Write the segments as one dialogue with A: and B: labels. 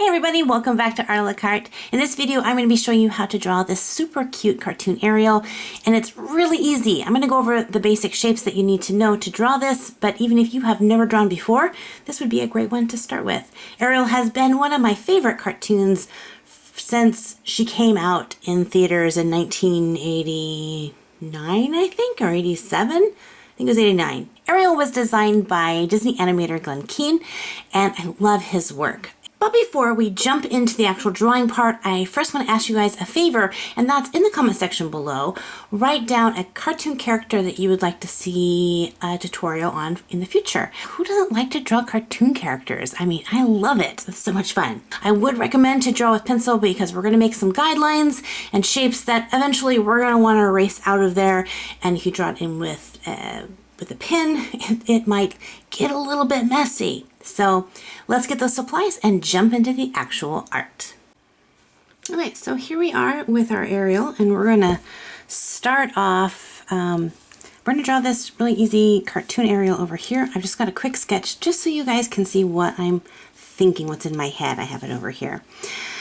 A: everybody, welcome back to Art a la Carte. In this video, I'm going to be showing you how to draw this super cute cartoon Ariel, and it's really easy. I'm going to go over the basic shapes that you need to know to draw this, but even if you have never drawn before, this would be a great one to start with. Ariel has been one of my favorite cartoons since she came out in theaters in 1989, I think, or 87. I think it was 89. Ariel was designed by Disney animator Glenn Keane, and I love his work. But before we jump into the actual drawing part, I first want to ask you guys a favor, and that's in the comment section below. Write down a cartoon character that you would like to see a tutorial on in the future. Who doesn't like to draw cartoon characters? I mean, I love it. It's so much fun. I would recommend to draw with pencil because we're going to make some guidelines and shapes that eventually we're going to want to erase out of there. And if you draw it in with a pen, it might get a little bit messy. So let's get those supplies and jump into the actual art. All right, so here we are with our Ariel, and we're gonna start off, we're gonna draw this really easy cartoon Ariel over here. I've just got a quick sketch just so you guys can see what I'm thinking, what's in my head. I have it over here.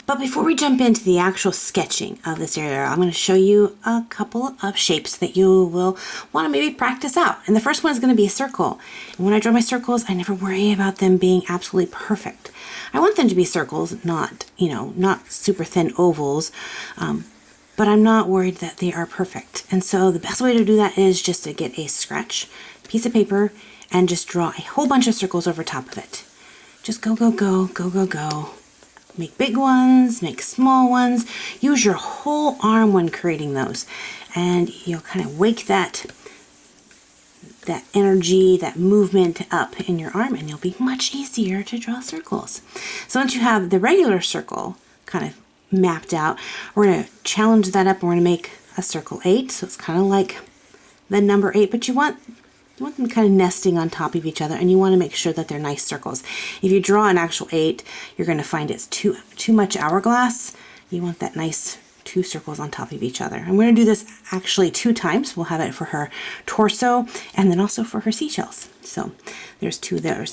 A: But before we jump into the actual sketching of this Ariel, I'm going to show you a couple of shapes that you will want to maybe practice out. And the first one is going to be a circle. And when I draw my circles, I never worry about them being absolutely perfect. I want them to be circles, not, not super thin ovals, but I'm not worried that they are perfect. And so the best way to do that is just to get a scratch piece of paper and just draw a whole bunch of circles over top of it. Just go, go, go, go, go, go. Make big ones, make small ones. Use your whole arm when creating those. And you'll kind of wake that energy, that movement up in your arm, and you'll be much easier to draw circles. So once you have the regular circle kind of mapped out, we're going to challenge that up. We're going to make a circle 8. So it's kind of like the number 8, but you want them kind of nesting on top of each other, and you want to make sure that they're nice circles. If you draw an actual 8, you're going to find it's too much hourglass. You want that nice 2 circles on top of each other. I'm going to do this actually 2 times. We'll have it for her torso and then also for her seashells. So there's 2 there.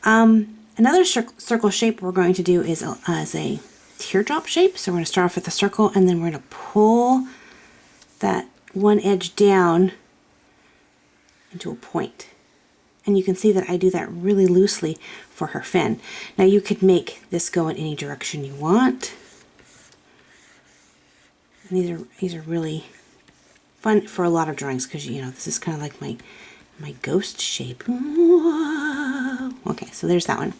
A: Another circle shape we're going to do is as a teardrop shape. So we're going to start off with a circle, and then we're going to pull that one edge down into a point. And you can see that I do that really loosely for her fin. Now you could make this go in any direction you want. And these are really fun for a lot of drawings because this is kind of like my ghost shape. Whoa. Okay, so there's that one.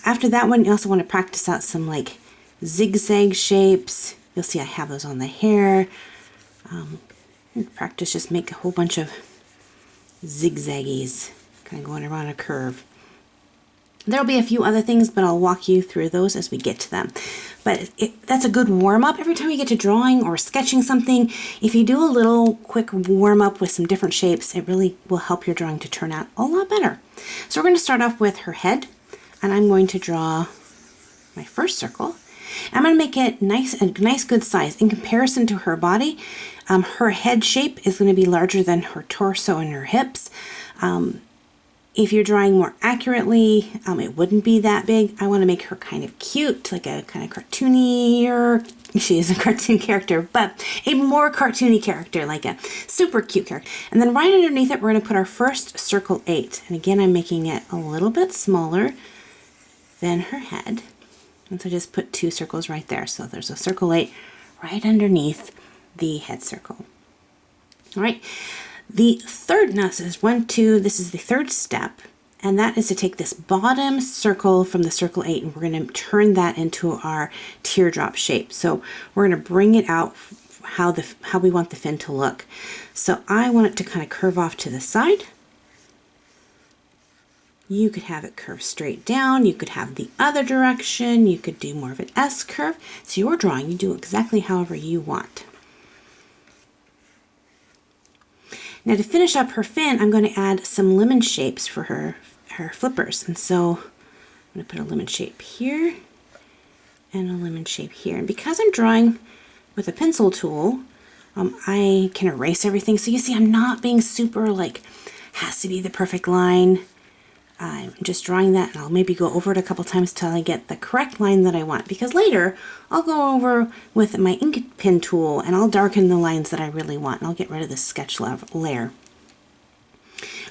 A: After that one, you also want to practice out some like zigzag shapes. You'll see I have those on the hair. Practice, just make a whole bunch of zigzaggies, kind of going around a curve. There'll be a few other things, but I'll walk you through those as we get to them. But that's a good warm-up. Every time you get to drawing or sketching something, if you do a little quick warm-up with some different shapes, it really will help your drawing to turn out a lot better. So we're going to start off with her head, and I'm going to draw my first circle. I'm going to make it a nice good size. In comparison to her body, her head shape is going to be larger than her torso and her hips. If you're drawing more accurately, it wouldn't be that big. I want to make her kind of cute, like a kind of cartoony, she is a cartoon character, but a more cartoony character, like a super cute character. And then right underneath it, we're going to put our first circle 8. And again, I'm making it a little bit smaller than her head. And so just put 2 circles right there. So there's a circle 8 right underneath the head circle. All right. The third, this is the third step, and that is to take this bottom circle from the circle 8, and we're going to turn that into our teardrop shape. So we're going to bring it out how we want the fin to look. So I want it to kind of curve off to the side. You could have it curve straight down. You could have the other direction. You could do more of an S curve. It's your drawing. You do exactly however you want. Now to finish up her fin, I'm going to add some lemon shapes for her flippers. And so I'm going to put a lemon shape here and a lemon shape here. And because I'm drawing with a pencil tool, I can erase everything. So you see I'm not being super like, has to be the perfect line. I'm just drawing that, and I'll maybe go over it a couple times till I get the correct line that I want, because later I'll go over with my ink pen tool and I'll darken the lines that I really want, and I'll get rid of the sketch layer.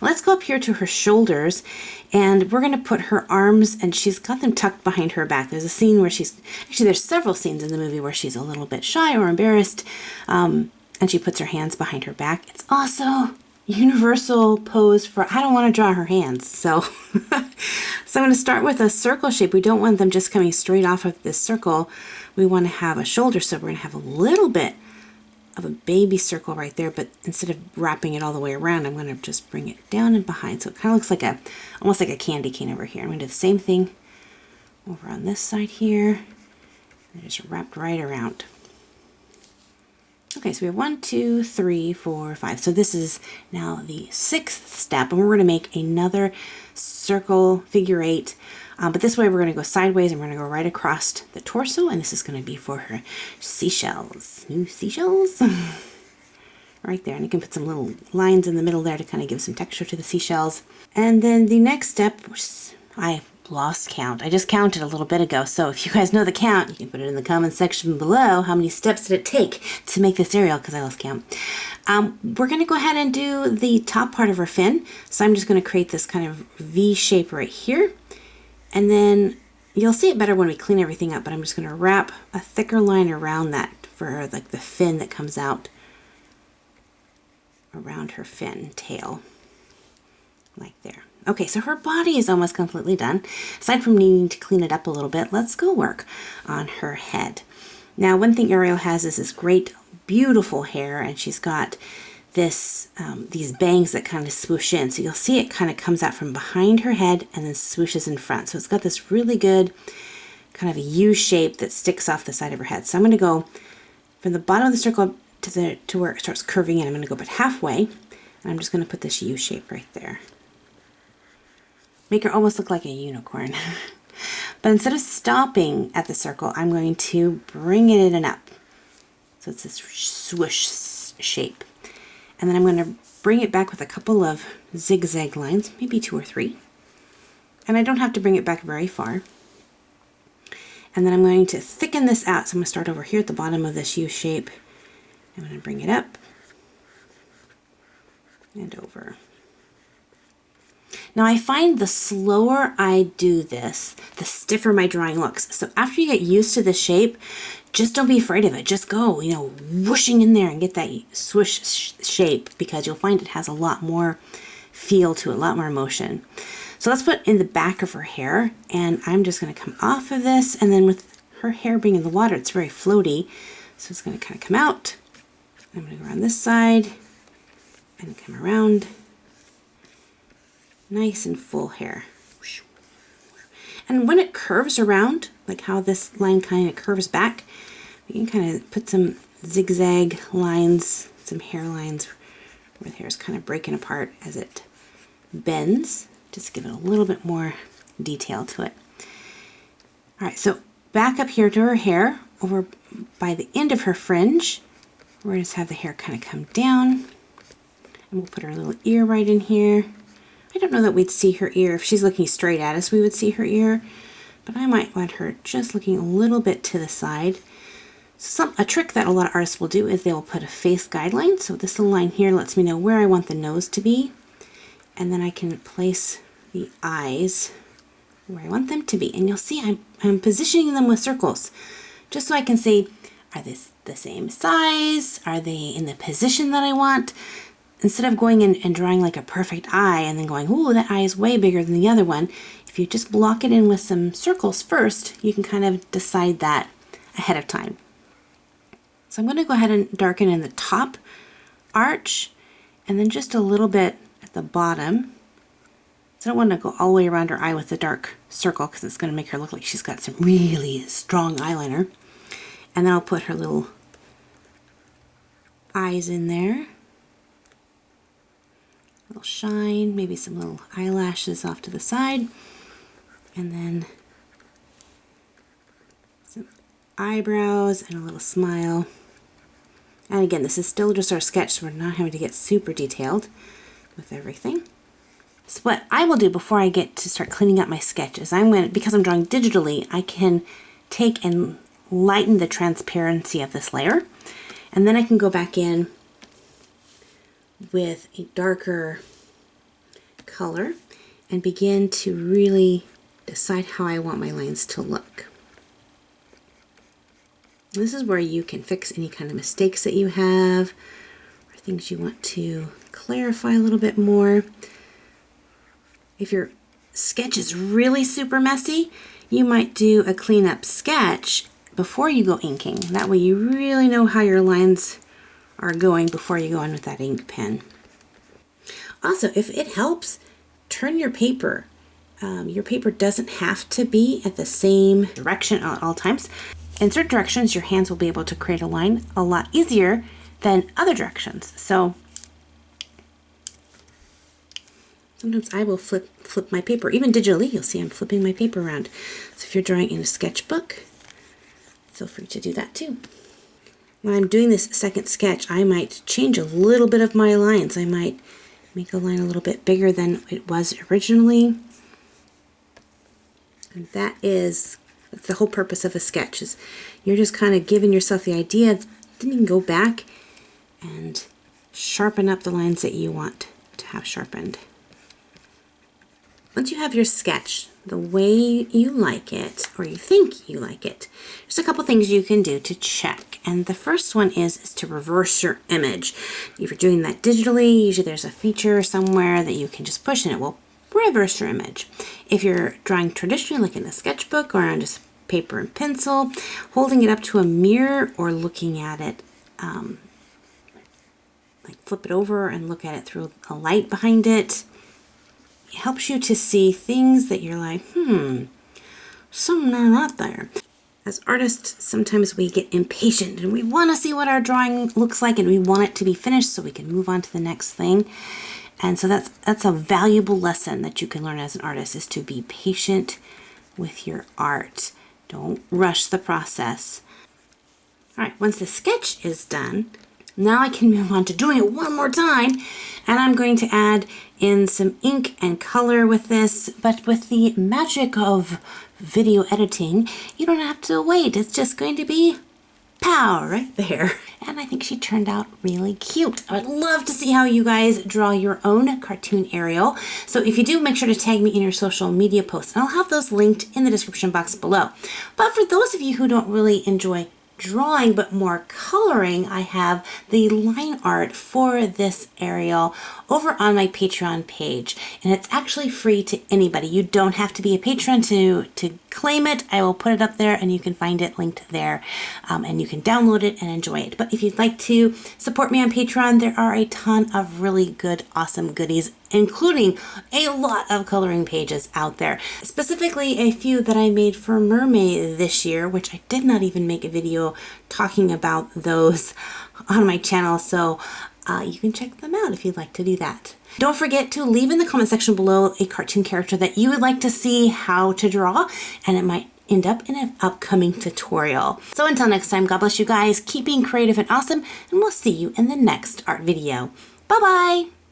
A: Let's go up here to her shoulders, and we're going to put her arms, and she's got them tucked behind her back. There's a scene where actually there's several scenes in the movie where she's a little bit shy or embarrassed, and she puts her hands behind her back. It's also universal pose for I don't want to draw her hands. So, so I'm going to start with a circle shape. We don't want them just coming straight off of this circle. We want to have a shoulder, so we're going to have a little bit of a baby circle right there, but instead of wrapping it all the way around, I'm going to just bring it down and behind, so it kind of looks like almost like a candy cane over here. I'm going to do the same thing over on this side here, and just wrapped right around. Okay, so we have 1, 2, 3, 4, 5. So this is now the 6th step, and we're going to make another circle figure 8. But this way we're going to go sideways, and we're going to go right across the torso, and this is going to be for her seashells. New seashells? Right there, and you can put some little lines in the middle there to kind of give some texture to the seashells. And then the next step, I lost count. I just counted a little bit ago, so if you guys know the count, you can put it in the comments section below. How many steps did it take to make this Ariel, because I lost count. We're going to go ahead and do the top part of her fin, so I'm just going to create this kind of V shape right here. And then you'll see it better when we clean everything up, but I'm just going to wrap a thicker line around that for like the fin that comes out around her fin tail, like there. Okay, so her body is almost completely done. Aside from needing to clean it up a little bit, let's go work on her head. Now, one thing Ariel has is this great, beautiful hair, and she's got this these bangs that kind of swoosh in. So you'll see it kind of comes out from behind her head and then swooshes in front. So it's got this really good kind of a U shape that sticks off the side of her head. So I'm going to go from the bottom of the circle to where it starts curving in. I'm going to go about halfway, and I'm just going to put this U shape right there. Make her almost look like a unicorn. But instead of stopping at the circle, I'm going to bring it in and up. So it's this swoosh shape. And then I'm going to bring it back with a couple of zigzag lines, maybe 2 or 3. And I don't have to bring it back very far. And then I'm going to thicken this out. So I'm going to start over here at the bottom of this U shape. I'm going to bring it up and over. Now I find the slower I do this, the stiffer my drawing looks. So after you get used to the shape, just don't be afraid of it. Just go, whooshing in there and get that swoosh shape, because you'll find it has a lot more feel to it, a lot more motion. So let's put in the back of her hair, and I'm just going to come off of this, and then with her hair being in the water, it's very floaty. So it's going to kind of come out. I'm going to go around this side and come around. Nice and full hair. And when it curves around, like how this line kind of curves back, we can kind of put some zigzag lines, some hair lines where the hair is kind of breaking apart as it bends, just to give it a little bit more detail to it. All right, so back up here to her hair, over by the end of her fringe, we're going to have the hair kind of come down, and we'll put her little ear right in here. I don't know that we'd see her ear. If she's looking straight at us, we would see her ear, but I might want her just looking a little bit to the side. So a trick that a lot of artists will do is they will put a face guideline. So this little line here lets me know where I want the nose to be, and then I can place the eyes where I want them to be. And you'll see I'm positioning them with circles, just so I can see, are they the same size? Are they in the position that I want? Instead of going in and drawing like a perfect eye and then going, ooh, that eye is way bigger than the other one, if you just block it in with some circles first, you can kind of decide that ahead of time. So I'm going to go ahead and darken in the top arch, and then just a little bit at the bottom. So I don't want to go all the way around her eye with the dark circle, because it's going to make her look like she's got some really strong eyeliner. And then I'll put her little eyes in there. Little shine, maybe some little eyelashes off to the side, and then some eyebrows and a little smile. And again, this is still just our sketch, so we're not having to get super detailed with everything. So what I will do before I get to start cleaning up my sketch is because I'm drawing digitally, I can take and lighten the transparency of this layer. And then I can go back in with a darker color and begin to really decide how I want my lines to look. This is where you can fix any kind of mistakes that you have or things you want to clarify a little bit more. If your sketch is really super messy, you might do a cleanup sketch before you go inking. That way you really know how your lines are going before you go in with that ink pen. Also, if it helps, turn your paper. Your paper doesn't have to be at the same direction at all times. In certain directions, your hands will be able to create a line a lot easier than other directions. So sometimes I will flip my paper. Even digitally, you'll see I'm flipping my paper around. So if you're drawing in a sketchbook, feel free to do that too. When I'm doing this second sketch, I might change a little bit of my lines. I might make a line a little bit bigger than it was originally. And that's the whole purpose of a sketch, is you're just kind of giving yourself the idea, then you can go back and sharpen up the lines that you want to have sharpened. Once you have your sketch the way you like it, or you think you like it, there's a couple things you can do to check. And the first one is to reverse your image. If you're doing that digitally, usually there's a feature somewhere that you can just push and it will reverse your image. If you're drawing traditionally, like in a sketchbook or on just paper and pencil, holding it up to a mirror or looking at it, like flip it over and look at it through a light behind it, it helps you to see things that you're like, something are not there. As artists, sometimes we get impatient and we want to see what our drawing looks like and we want it to be finished so we can move on to the next thing. And so that's a valuable lesson that you can learn as an artist, is to be patient with your art. Don't rush the process. All right, once the sketch is done, now I can move on to doing it one more time, and I'm going to add in some ink and color with this, but with the magic of video editing, you don't have to wait. It's just going to be pow right there. And I think she turned out really cute. I would love to see how you guys draw your own cartoon Ariel. So if you do, make sure to tag me in your social media posts, and I'll have those linked in the description box below. But for those of you who don't really enjoy drawing but more coloring, I have the line art for this Ariel over on my Patreon page, and it's actually free to anybody. You don't have to be a patron to claim it. I will put it up there and you can find it linked there, and you can download it and enjoy it. But if you'd like to support me on Patreon, there are a ton of really good, awesome goodies, including a lot of coloring pages out there. Specifically a few that I made for Mermaid this year, which I did not even make a video talking about those on my channel, so you can check them out if you'd like to do that. Don't forget to leave in the comment section below a cartoon character that you would like to see how to draw, and it might end up in an upcoming tutorial. So until next time, God bless you guys, keep being creative and awesome, and we'll see you in the next art video. Bye-bye!